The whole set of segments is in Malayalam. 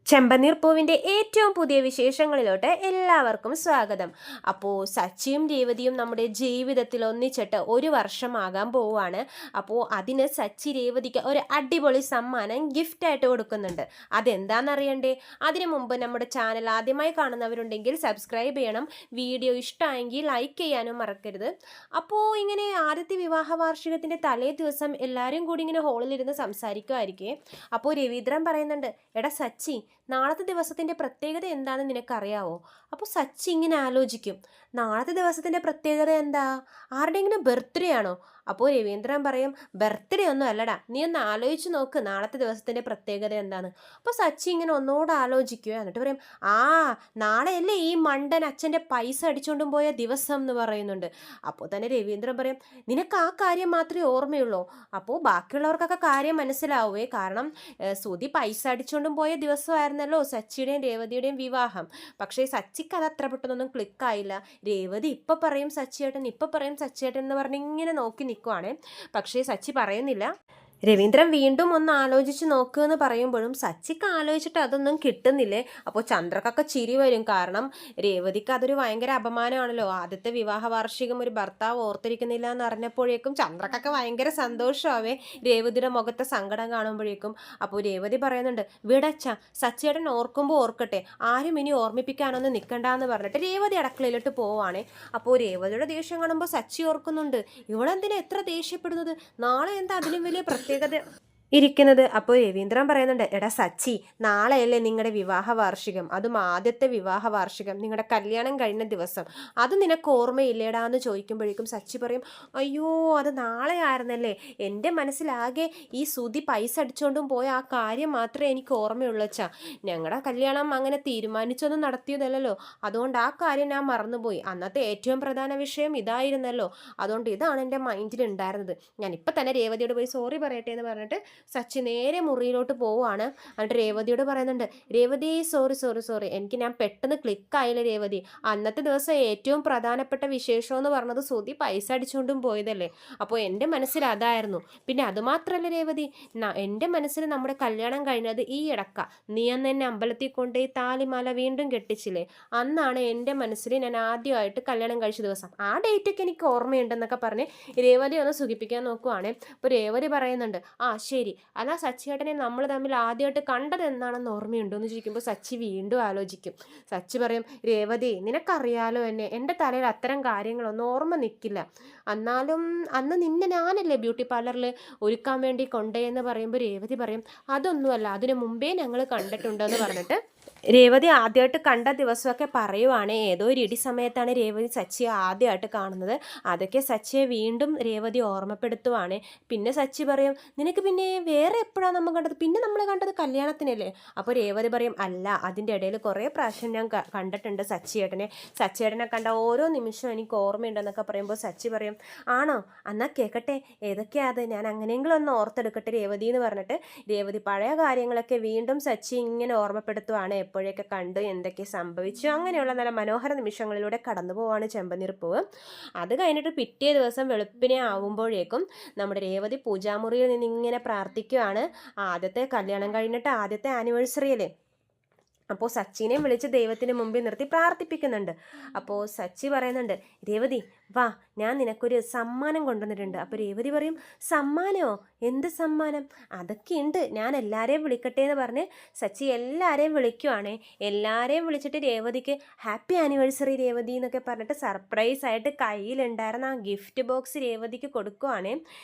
ചെമ്പനീർ പൂവിൻ്റെ ഏറ്റവും പുതിയ വിശേഷങ്ങളിലോട്ട് എല്ലാവർക്കും സ്വാഗതം. അപ്പോൾ സച്ചിയും രേവതിയും നമ്മുടെ ജീവിതത്തിൽ ഒന്നിച്ചിട്ട് ഒരു വർഷമാകാൻ പോവുകയാണ്. അപ്പോൾ അതിന് സച്ചി രേവതിക്ക് ഒരു അടിപൊളി സമ്മാനം ഗിഫ്റ്റായിട്ട് കൊടുക്കുന്നുണ്ട്. അതെന്താണെന്നറിയണ്ടേ? അതിനു മുമ്പ് നമ്മുടെ ചാനൽ ആദ്യമായി കാണുന്നവരുണ്ടെങ്കിൽ സബ്സ്ക്രൈബ് ചെയ്യണം. വീഡിയോ ഇഷ്ടമായെങ്കിൽ ലൈക്ക് ചെയ്യാനും മറക്കരുത്. അപ്പോൾ ഇങ്ങനെ ആദ്യത്തെ വിവാഹ വാർഷികത്തിൻ്റെ തലേ ദിവസം എല്ലാവരും കൂടി ഇങ്ങനെ ഹോളിലിരുന്ന് സംസാരിക്കുമായിരിക്കേ. അപ്പോൾ രവീന്ദ്രൻ പറയുന്നുണ്ട്, എടാ സച്ചി, നാളത്തെ ദിവസത്തിൻ്റെ പ്രത്യേകത എന്താണെന്ന് നിനക്കറിയാവോ? അപ്പോൾ സച്ചി ഇങ്ങനെ ആലോചിക്കും, നാളത്തെ ദിവസത്തിൻ്റെ പ്രത്യേകത എന്താ? ആരുടെയെങ്കിലും ബർത്ത്ഡേ ആണോ? അപ്പോൾ രവീന്ദ്രൻ പറയും, ബർത്ത്ഡേ ഒന്നും അല്ലടാ, നീ ഒന്ന് ആലോചിച്ച് നോക്ക് നാളത്തെ ദിവസത്തിൻ്റെ പ്രത്യേകത എന്താണ്. അപ്പോൾ സച്ചി ഇങ്ങനെ ഒന്നുകൂടെ ആലോചിക്കുക, എന്നിട്ട് പറയും, ആ നാളെയല്ലേ ഈ മണ്ടൻ അച്ഛൻ്റെ പൈസ അടിച്ചുകൊണ്ടും പോയ ദിവസം എന്ന് പറയുന്നുണ്ട്. അപ്പോൾ തന്നെ രവീന്ദ്രൻ പറയും, നിനക്ക് ആ കാര്യം മാത്രമേ ഓർമ്മയുള്ളൂ. അപ്പോൾ ബാക്കിയുള്ളവർക്കൊക്കെ കാര്യം മനസ്സിലാവുകയെ, കാരണം സുധി പൈസ അടിച്ചുകൊണ്ടും പോയ ദിവസമായിരുന്നല്ലോ സച്ചിയുടെയും രേവതിയുടെയും വിവാഹം. പക്ഷേ സച്ചിക്ക് അത് അത്ര പെട്ടെന്നൊന്നും ക്ലിക്കായില്ല. രേവതി ഇപ്പം പറയും സച്ചിയേട്ടൻ, ഇപ്പം പറയും സച്ചിയേട്ടൻ എന്ന് പറഞ്ഞ് ഇങ്ങനെ നോക്കി നിൽക്കുവാണ്. പക്ഷേ സച്ചി പറയുന്നില്ല. രവീന്ദ്രൻ വീണ്ടും ഒന്ന് ആലോചിച്ച് നോക്കുക എന്ന് പറയുമ്പോഴും സച്ചിക്ക് ആലോചിച്ചിട്ട് അതൊന്നും കിട്ടുന്നില്ലേ. അപ്പോൾ ചന്ദ്രക്കൊക്കെ ചിരി വരും, കാരണം രേവതിക്ക് അതൊരു ഭയങ്കര അപമാനമാണല്ലോ. ആദ്യത്തെ വിവാഹ വാർഷികം ഒരു ഭർത്താവ് ഓർത്തിരിക്കുന്നില്ല എന്ന് അറിഞ്ഞപ്പോഴേക്കും ചന്ദ്രക്കൊക്കെ ഭയങ്കര സന്തോഷമാവേ രേവതിയുടെ മുഖത്തെ സങ്കടം കാണുമ്പോഴേക്കും. അപ്പോൾ രേവതി പറയുന്നുണ്ട്, വിടച്ച സച്ചിയേട്ടൻ ഓർക്കുമ്പോൾ ഓർക്കട്ടെ, ആരും ഇനി ഓർമ്മിപ്പിക്കാനൊന്നും നിൽക്കണ്ടെന്ന് പറഞ്ഞിട്ട് രേവതി അടുക്കളയിലോട്ട് പോവാണേ. അപ്പോൾ രേവതിയുടെ ദേഷ്യം കാണുമ്പോൾ സച്ചി ഓർക്കുന്നുണ്ട്, ഇവളെന്തിനാ എത്ര ദേഷ്യപ്പെടുന്നത്? നാളെ എന്താ അതിലും വലിയ പ്രത്യേകത ഇരിക്കുന്നത്? അപ്പോൾ രവീന്ദ്രൻ പറയുന്നുണ്ട്, എടാ സച്ചി, നാളെയല്ലേ നിങ്ങളുടെ വിവാഹ വാർഷികം, അതും ആദ്യത്തെ വിവാഹ വാർഷികം, നിങ്ങളുടെ കല്യാണം കഴിഞ്ഞ ദിവസം. അത് നിനക്ക് ഓർമ്മയില്ലേടാ എന്ന് ചോദിക്കുമ്പോഴേക്കും സച്ചി പറയും, അയ്യോ അത് നാളെ ആയിരുന്നല്ലേ, എൻ്റെ മനസ്സിലാകെ ഈ സുധി പൈസ അടിച്ചുകൊണ്ടും പോയ ആ കാര്യം മാത്രമേ എനിക്ക് ഓർമ്മയുള്ളൂ അച്ഛാ. ഞങ്ങളുടെ കല്യാണം അങ്ങനെ തീരുമാനിച്ചൊന്നും നടത്തിയതല്ലല്ലോ, അതുകൊണ്ട് ആ കാര്യം ഞാൻ മറന്നുപോയി. അന്നത്തെ ഏറ്റവും പ്രധാന വിഷയം ഇതായിരുന്നല്ലോ, അതുകൊണ്ട് ഇതാണ് എൻ്റെ മൈൻഡിൽ ഉണ്ടായിരുന്നത്. ഞാനിപ്പോൾ തന്നെ രേവതിയോട് പോയി സോറി പറയട്ടെ എന്ന് പറഞ്ഞിട്ട് സച്ചി നേരെ മുറിയിലോട്ട് പോവുകയാണ്. എന്നിട്ട് രേവതിയോട് പറയുന്നുണ്ട്, രേവതി സോറി സോറി സോറി, ഞാൻ പെട്ടെന്ന് ക്ലിക്കായില്ല രേവതി. അന്നത്തെ ദിവസം ഏറ്റവും പ്രധാനപ്പെട്ട വിശേഷം എന്ന് പറഞ്ഞത് സുധി പൈസ അടിച്ചുകൊണ്ടും പോയതല്ലേ, അപ്പോൾ എൻ്റെ മനസ്സിൽ അതായിരുന്നു. പിന്നെ അതുമാത്രമല്ല രേവതി, എൻ്റെ മനസ്സിൽ നമ്മുടെ കല്യാണം കഴിഞ്ഞത് ഈ ഇടക്ക, നീ അന്ന് എന്നെ അമ്പലത്തിൽ കൊണ്ടുപോയി താലിമാല വീണ്ടും കെട്ടിച്ചില്ലേ, അന്നാണ് എൻ്റെ മനസ്സിൽ ഞാൻ ആദ്യമായിട്ട് കല്യാണം കഴിച്ച ദിവസം. ആ ഡേറ്റൊക്കെ എനിക്ക് ഓർമ്മയുണ്ടെന്നൊക്കെ പറഞ്ഞ് രേവതി ഒന്ന് സുഖിപ്പിക്കാൻ നോക്കുവാണ്. അപ്പോൾ രേവതി പറയുന്നുണ്ട്, ആ ശരി, എന്നാൽ സച്ചിയേട്ടനെ നമ്മൾ തമ്മിൽ ആദ്യമായിട്ട് കണ്ടത് എന്താണെന്ന് ഓർമ്മയുണ്ടോ എന്ന് ചോദിക്കുമ്പോൾ സച്ചി വീണ്ടും ആലോചിക്കും. സച്ചി പറയും, രേവതി നിനക്കറിയാലോ എന്നെ, എൻ്റെ തലയിൽ അത്തരം കാര്യങ്ങളൊന്നും ഓർമ്മ നിൽക്കില്ല. എന്നാലും അന്ന് നിന്നെ ഞാനല്ലേ ബ്യൂട്ടി പാർലറിൽ ഒരുക്കാൻ വേണ്ടി കൊണ്ടേയെന്ന് പറയുമ്പോൾ രേവതി പറയും, അതൊന്നുമല്ല, അതിനു മുമ്പേ ഞങ്ങൾ കണ്ടിട്ടുണ്ടെന്ന് പറഞ്ഞിട്ട് രേവതി ആദ്യമായിട്ട് കണ്ട ദിവസമൊക്കെ പറയുവാണ്. ഏതോ ഒരു ഇടി സമയത്താണ് രേവതി സച്ചിയെ ആദ്യമായിട്ട് കാണുന്നത്. അതൊക്കെ സച്ചിയെ വീണ്ടും രേവതി ഓർമ്മപ്പെടുത്തുവാണ്. പിന്നെ സച്ചി പറയും, നിനക്ക് പിന്നെ വേറെ എപ്പോഴാണ് നമ്മൾ കണ്ടത്? പിന്നെ നമ്മൾ കണ്ടത് കല്യാണത്തിനല്ലേ? അപ്പോൾ രേവതി പറയും, അല്ല, അതിൻ്റെ ഇടയിൽ കുറേ പ്രാവശ്യം ഞാൻ കണ്ടിട്ടുണ്ട് സച്ചിയേട്ടനെ കണ്ട ഓരോ നിമിഷവും എനിക്ക് ഓർമ്മയുണ്ടെന്നൊക്കെ പറയുമ്പോൾ സച്ചി പറയും, ആണോ, എന്നാൽ കേൾക്കട്ടെ, ഏതൊക്കെയാ അത്, ഞാൻ അങ്ങനെയെങ്കിലും ഒന്ന് ഓർത്തെടുക്കട്ടെ രേവതി എന്ന് പറഞ്ഞിട്ട് രേവതി പഴയ കാര്യങ്ങളൊക്കെ വീണ്ടും സച്ചി ഇങ്ങനെ ഓർമ്മപ്പെടുത്തുവാണ്. എപ്പോഴൊക്കെ കണ്ടു, എന്തൊക്കെ സംഭവിച്ചു, അങ്ങനെയുള്ള നല്ല മനോഹര നിമിഷങ്ങളിലൂടെ കടന്നു പോവാണ് ചെമ്പനീർ പൂവ്. അത് കഴിഞ്ഞിട്ട് പിറ്റേ ദിവസം വെളുപ്പിനെ ആവുമ്പോഴേക്കും നമ്മുടെ രേവതി പൂജാമുറിയിൽ നിന്ന് ഇങ്ങനെ പ്രാർത്ഥിക്കുകയാണ്. ആദ്യത്തെ കല്യാണം കഴിഞ്ഞിട്ട് ആദ്യത്തെ ആനിവേഴ്സറി അല്ലേ, അപ്പോൾ സച്ചിനെ വിളിച്ച് ദൈവത്തിന് മുമ്പിൽ നിർത്തി പ്രാർത്ഥിപ്പിക്കുന്നുണ്ട്. അപ്പോൾ സച്ചി പറയുന്നുണ്ട്, രേവതി വാ, ഞാൻ നിനക്കൊരു സമ്മാനം കൊണ്ടുവന്നിട്ടുണ്ട്. അപ്പോൾ രേവതി പറയും, സമ്മാനമോ? എന്ത് സമ്മാനം? അതൊക്കെ ഉണ്ട്, ഞാൻ എല്ലാവരെയും വിളിക്കട്ടെ എന്ന് പറഞ്ഞ് സച്ചി എല്ലാവരെയും വിളിക്കുവാണേ. എല്ലാവരെയും വിളിച്ചിട്ട് രേവതിക്ക് ഹാപ്പി ആനിവേഴ്സറി രേവതി എന്നൊക്കെ പറഞ്ഞിട്ട് സർപ്രൈസായിട്ട് കയ്യിലുണ്ടായിരുന്ന ആ ഗിഫ്റ്റ് ബോക്സ് രേവതിക്ക് കൊടുക്കുവാണേ.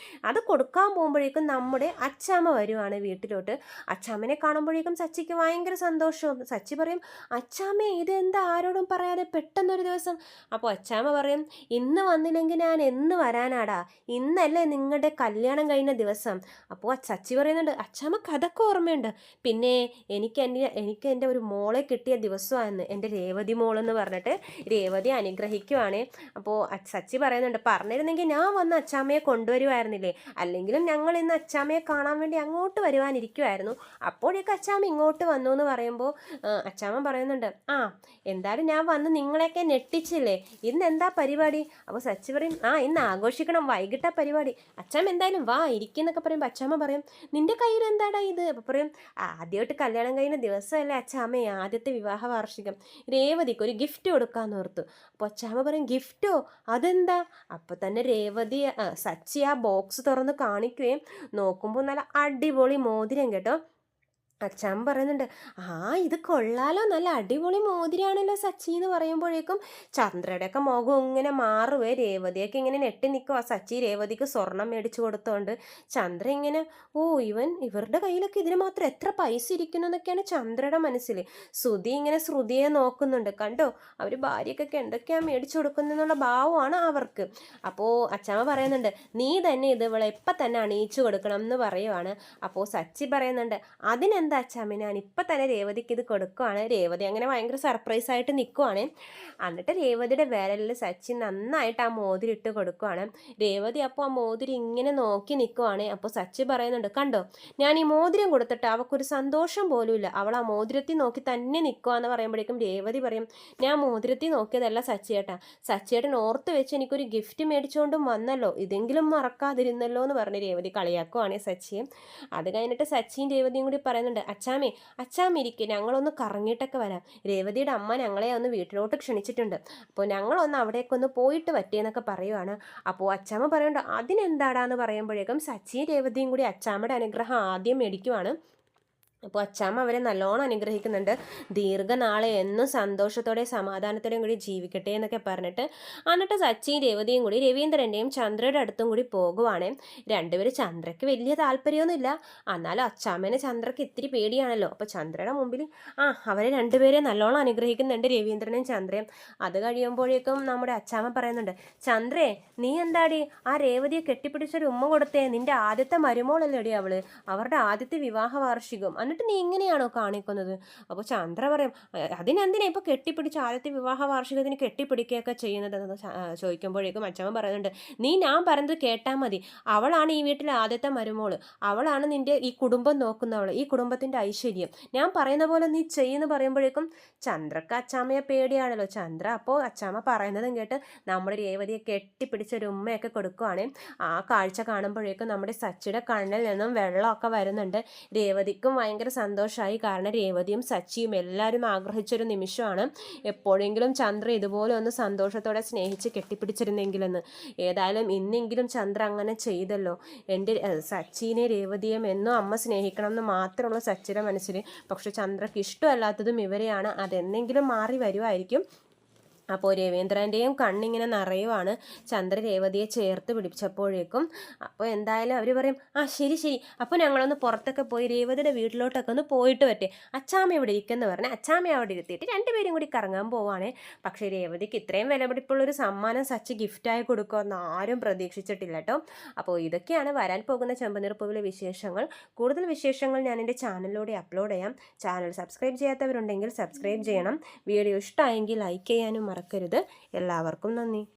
അത് കൊടുക്കാൻ പോകുമ്പോഴേക്കും നമ്മുടെ അച്ചാമ്മ വരുവാണ് വീട്ടിലോട്ട്. അച്ചാമ്മനെ കാണുമ്പോഴേക്കും സച്ചിക്ക് ഭയങ്കര സന്തോഷവും. സച്ചി പറയും, അച്ചാമ്മ ഇതെന്താ ആരോടും പറയാതെ പെട്ടെന്നൊരു ദിവസം? അപ്പോൾ അച്ചാമ്മ പറയും, ഇന്ന് വന്നില്ലെങ്കിൽ ഞാൻ എന്ന് വരാനാടാ, ഇന്നല്ലേ നിങ്ങളുടെ കല്യാണം കഴിഞ്ഞ ദിവസം. അപ്പോൾ സച്ചി പറയുന്നുണ്ട്, അച്ചാമ്മക്ക് അതൊക്കെ ഓർമ്മയുണ്ട്, പിന്നെ എനിക്ക് എൻ്റെ ഒരു മോളെ കിട്ടിയ ദിവസമായിരുന്നു, എൻ്റെ രേവതി മോളെന്ന് പറഞ്ഞിട്ട് രേവതി അനുഗ്രഹിക്കുവാണ്. അപ്പോൾ സച്ചി പറയുന്നുണ്ട്, പറഞ്ഞിരുന്നെങ്കിൽ ഞാൻ വന്ന് അച്ചാമ്മയെ കൊണ്ടുവരുമായിരുന്നില്ലേ, അല്ലെങ്കിലും ഞങ്ങൾ ഇന്ന് അച്ചാമ്മയെ കാണാൻ വേണ്ടി അങ്ങോട്ട് വരുവാനിരിക്കുമായിരുന്നു. അപ്പോഴേക്ക് അച്ചാമ്മ ഇങ്ങോട്ട് വന്നു എന്ന് പറയുമ്പോൾ അച്ചാമ്മ പറയുന്നുണ്ട്, ആ എന്തായാലും ഞാൻ വന്ന് നിങ്ങളെയൊക്കെ ഞെട്ടിച്ചില്ലേ, ഇന്ന് എന്താ പരിപാടി? അപ്പോൾ സച്ചി പറയും ഇന്ന് ആഘോഷിക്കണം, വൈകിട്ടാ പരിപാടി, അച്ഛാമ്മ എന്തായാലും വാ ഇരിക്കുന്നൊക്കെ പറയുമ്പോൾ അച്ഛാമ്മ പറയും നിന്റെ കയ്യിൽ എന്താടാ ഇത്? അപ്പോൾ പറയും ആദ്യമായിട്ട് കല്യാണം കഴിയുന്ന ദിവസമല്ലേ അച്ഛാമ്മ, ആദ്യത്തെ വിവാഹ വാർഷികം, രേവതിക്ക് ഒരു ഗിഫ്റ്റ് കൊടുക്കാമെന്ന് ഓർത്തു. അപ്പോൾ അച്ഛാമ്മ പറയും ഗിഫ്റ്റോ, അതെന്താ? അപ്പോൾ തന്നെ സച്ചി ആ ബോക്സ് തുറന്ന് കാണിക്കുകയും നോക്കുമ്പോൾ നല്ല അടിപൊളി മോതിരം കേട്ടോ. അച്ഛൻ പറയുന്നുണ്ട് ഇത് കൊള്ളാലോ, നല്ല അടിപൊളി മോതിരാണല്ലോ സച്ചി എന്ന് പറയുമ്പോഴേക്കും ചന്ദ്രയുടെയൊക്കെ മുഖം ഇങ്ങനെ മാറുവേ. രേവതിയൊക്കെ ഇങ്ങനെ നെട്ടി നിൽക്കുക. സച്ചി രേവതിക്ക് സ്വർണം മേടിച്ചു കൊടുത്തോണ്ട് ചന്ദ്ര ഇങ്ങനെ ഇവരുടെ കയ്യിലൊക്കെ ഇതിന് മാത്രം എത്ര പൈസ ഇരിക്കുന്നു എന്നൊക്കെയാണ് ചന്ദ്രയുടെ മനസ്സിൽ. ശ്രുതിയെ നോക്കുന്നുണ്ട്. കണ്ടോ അവർ ഭാര്യക്കൊക്കെ എന്തൊക്കെയാണ് മേടിച്ചു കൊടുക്കുന്നതെന്നുള്ള ഭാവമാണ് അവർക്ക്. അപ്പോൾ അച്ഛമ്മ പറയുന്നുണ്ട് നീ തന്നെ ഇത് ഇവളെ ഇപ്പം തന്നെ അണിയിച്ചു കൊടുക്കണം എന്ന് പറയുവാണ്. അപ്പോൾ സച്ചി പറയുന്നുണ്ട് അതിനെന്താ അച്ഛാമ്മ, ഞാൻ ഇപ്പം തന്നെ രേവതിക്ക് ഇത് കൊടുക്കുവാണ്. രേവതി അങ്ങനെ ഭയങ്കര സർപ്രൈസ് ആയിട്ട് നിൽക്കുവാണ്. എന്നിട്ട് രേവതിയുടെ വിരലിൽ സച്ചി നന്നായിട്ട് ആ മോതിരം ഇട്ട് കൊടുക്കുവാണ്. രേവതി അപ്പോൾ ആ മോതിരം ഇങ്ങനെ നോക്കി നിൽക്കുവാണ്. അപ്പോൾ സച്ചി പറയുന്നുണ്ട് കണ്ടോ, ഞാൻ ഈ മോതിരം കൊടുത്തിട്ട് അവൾക്കൊരു സന്തോഷം പോലും ഇല്ല, അവൾ ആ മോതിരത്തിൽ നോക്കി തന്നെ നിൽക്കുവാന്ന് പറയുമ്പോഴേക്കും രേവതി പറയും ഞാൻ മോതിരത്തിൽ നോക്കിയതല്ല സച്ചിയേട്ടൻ ഓർത്ത് വെച്ച് എനിക്കൊരു ഗിഫ്റ്റ് മേടിച്ചുകൊണ്ടും വന്നല്ലോ, ഇതെങ്കിലും മറക്കാതിരുന്നല്ലോ എന്ന് പറഞ്ഞ് രേവതി കളിയാക്കുവാണ് സച്ചിയെ. അത് കഴിഞ്ഞിട്ട് സച്ചിയും രേവതിയും കൂടി പറയുന്നുണ്ട് അച്ചാമ്മ ഇരിക്കും, ഞങ്ങളൊന്ന് കറങ്ങിയിട്ടൊക്കെ വരാം, രേവതിയുടെ അമ്മ ഞങ്ങളെ ഒന്ന് വീട്ടിലോട്ട് ക്ഷണിച്ചിട്ടുണ്ട്, അപ്പോൾ ഞങ്ങളൊന്ന് അവിടേക്കൊന്ന് പോയിട്ട് പറ്റിയെന്നൊക്കെ പറയുവാണ്. അപ്പോൾ അച്ചാമ്മ പറയുന്നുണ്ട് അതിനെന്താടാന്ന് പറയുമ്പോഴേക്കും സച്ചിയും രേവതിയും കൂടി അച്ചാമ്മയുടെ അനുഗ്രഹം ആദ്യം മേടിക്കുവാണ്. അപ്പോൾ അച്ചാമ്മ അവരെ നല്ലോണം അനുഗ്രഹിക്കുന്നുണ്ട്. ദീർഘനാളെ എന്നും സന്തോഷത്തോടെ സമാധാനത്തോടെയും കൂടി ജീവിക്കട്ടെ എന്നൊക്കെ പറഞ്ഞിട്ട് എന്നിട്ട് സച്ചിയും രേവതിയും കൂടി രവീന്ദ്രൻ്റെയും ചന്ദ്രയുടെ അടുത്തും കൂടി പോകുവാണ്. രണ്ടുപേരും ചന്ദ്രയ്ക്ക് വലിയ താല്പര്യമൊന്നുമില്ല, എന്നാലും അച്ചാമ്മേനെ ചന്ദ്രയ്ക്ക് ഇത്തിരി പേടിയാണല്ലോ. അപ്പോൾ ചന്ദ്രയുടെ മുമ്പിൽ അവരെ രണ്ടുപേരെ നല്ലോണം അനുഗ്രഹിക്കുന്നുണ്ട് രവീന്ദ്രനും ചന്ദ്രയും. അത് കഴിയുമ്പോഴേക്കും നമ്മുടെ അച്ചാമ്മ പറയുന്നുണ്ട് ചന്ദ്രേ നീ എന്താടി ആ രേവതിയെ കെട്ടിപ്പിടിച്ചൊരു ഉമ്മ കൊടുത്തേ, നിന്റെ ആദ്യത്തെ മരുമോളല്ലേടി അവള്, അവരുടെ ആദ്യത്തെ വിവാഹ വാർഷികം, എന്നിട്ട് നീ ഇങ്ങനെയാണോ കാണിക്കുന്നത്? അപ്പോൾ ചന്ദ്ര പറയും അതിനെന്തിനാ ഇപ്പോൾ കെട്ടിപ്പിടിച്ച് ആദ്യത്തെ വിവാഹ വാർഷികത്തിന് കെട്ടിപ്പിടിക്കുകയൊക്കെ ചെയ്യുന്നതെന്ന് ചോദിക്കുമ്പോഴേക്കും അച്ഛമ്മ പറയുന്നുണ്ട് ഞാൻ പറയുന്നത് കേട്ടാൽ മതി, അവളാണ് ഈ വീട്ടിലെ ആദ്യത്തെ മരുമോള്, അവളാണ് നിൻ്റെ ഈ കുടുംബം നോക്കുന്നവൾ, ഈ കുടുംബത്തിൻ്റെ ഐശ്വര്യം, ഞാൻ പറയുന്ന പോലെ നീ ചെയ്യുമെന്ന് പറയുമ്പോഴേക്കും ചന്ദ്രക്ക് അച്ചാമ്മയെ പേടിയാണല്ലോ. ചന്ദ്ര അപ്പോൾ അച്ചാമ്മ പറയുന്നതും കേട്ട് നമ്മുടെ രേവതിയെ കെട്ടിപ്പിടിച്ചൊരു ഉമ്മയൊക്കെ കൊടുക്കുവാണ്. ആ കാഴ്ച കാണുമ്പോഴേക്കും നമ്മുടെ സച്ചിയുടെ കണ്ണിൽ നിന്നും വെള്ളമൊക്കെ വരുന്നുണ്ട്. രേവതിക്കും ഭയങ്കര സന്തോഷമായി, കാരണം രേവതിയും സച്ചിയും എല്ലാവരും ആഗ്രഹിച്ചൊരു നിമിഷമാണ് എപ്പോഴെങ്കിലും ചന്ദ്ര ഇതുപോലെ ഒന്ന് സന്തോഷത്തോടെ സ്നേഹിച്ച് കെട്ടിപ്പിടിച്ചിരുന്നെങ്കിലെന്ന്. ഏതായാലും ഇന്നെങ്കിലും ചന്ദ്ര അങ്ങനെ ചെയ്തല്ലോ. എൻ്റെ സച്ചിനെ രേവതിയും എന്നും അമ്മ സ്നേഹിക്കണം എന്ന് മാത്രമുള്ള സച്ചിയുടെ മനസ്സിൽ. പക്ഷെ ചന്ദ്രക്ക് ഇഷ്ടമല്ലാത്തതും ഇവരെയാണ്, അതെന്തെങ്കിലും മാറി വരുമായിരിക്കും. അപ്പോൾ രവീന്ദ്രൻ്റെയും കണ്ണിങ്ങനെ നിറയുവാണ് ചന്ദ്ര രേവതിയെ ചേർത്ത് പിടിച്ചപ്പോഴേക്കും. അപ്പോൾ എന്തായാലും അവർ പറയും ശരി, അപ്പോൾ ഞങ്ങളൊന്ന് പുറത്തൊക്കെ പോയി രേവതിയുടെ വീട്ടിലോട്ടൊക്കെ ഒന്ന് പോയിട്ട് പറ്റേ, അച്ചാമ്മ ഇവിടെ ഇരിക്കുമെന്ന് പറഞ്ഞ് അച്ചാമ്മ അവിടെ ഇരുത്തിയിട്ട് രണ്ടുപേരും കൂടി കറങ്ങാൻ പോവാണ്. പക്ഷേ രേവതിക്ക് ഇത്രയും വിലപിടിപ്പുള്ളൊരു സമ്മാനം സച്ചി ഗിഫ്റ്റായി കൊടുക്കുമെന്ന് ആരും പ്രതീക്ഷിച്ചിട്ടില്ല കേട്ടോ. അപ്പോൾ ഇതൊക്കെയാണ് വരാൻ പോകുന്ന ചെമ്പനിർപ്പുവിലെ വിശേഷങ്ങൾ. കൂടുതൽ വിശേഷങ്ങൾ ഞാൻ എൻ്റെ ചാനലിലൂടെ അപ്ലോഡ് ചെയ്യാം. ചാനൽ സബ്സ്ക്രൈബ് ചെയ്യാത്തവരുണ്ടെങ്കിൽ സബ്സ്ക്രൈബ് ചെയ്യണം. വീഡിയോ ഇഷ്ടമായെങ്കിൽ ലൈക്ക് ചെയ്യാനും മറക്കരുത്. എല്ലാവർക്കും നന്ദി.